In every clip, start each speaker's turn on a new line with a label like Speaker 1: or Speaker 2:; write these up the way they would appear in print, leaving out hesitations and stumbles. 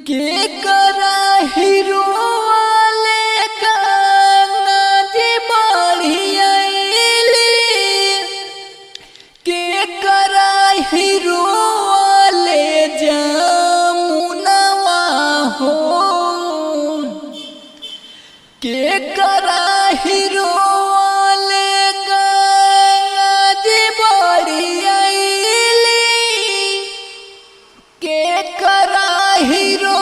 Speaker 1: के करा हीरो वाले गाना जी बढ़िया के करा हीरो वाले जमुनवा हो के करा हीरो वाले गाना जी बढ़िया के करा हीरो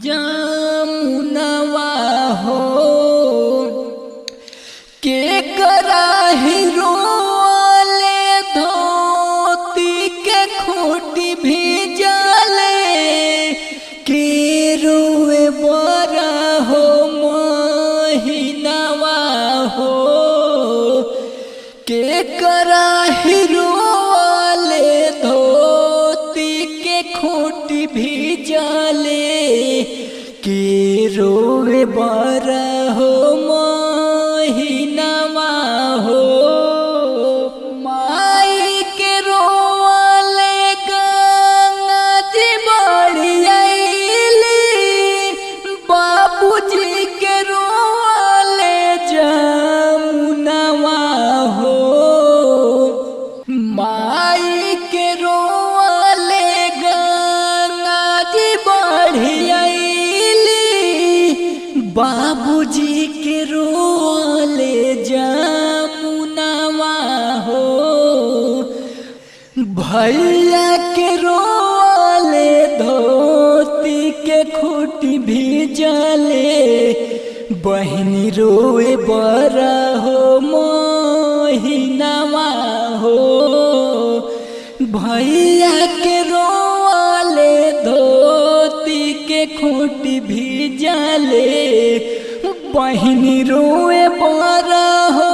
Speaker 1: जमुनवा हो के करा हीरो वाले धोती के खूंटी भी जाले के रोए बरा हो महीनावा हो के करा हीरो वाले धोती के खूंटी भी जाले के रोए बरा हो महीनावा हो माई के रोवाले गंगा जी बढ़िया बाबूजी के रोवाले जमुनवा हो माई के रोवाले गंगा जी बढ़िया बाबूजी के रोले जमुनवा हो भैया के रोले धोती के खूंटी भी जले बहनी रोए बरा हो महीनावा हो भैया के रोले धोती के खूंटी भी जले बहनी रोए बरा हो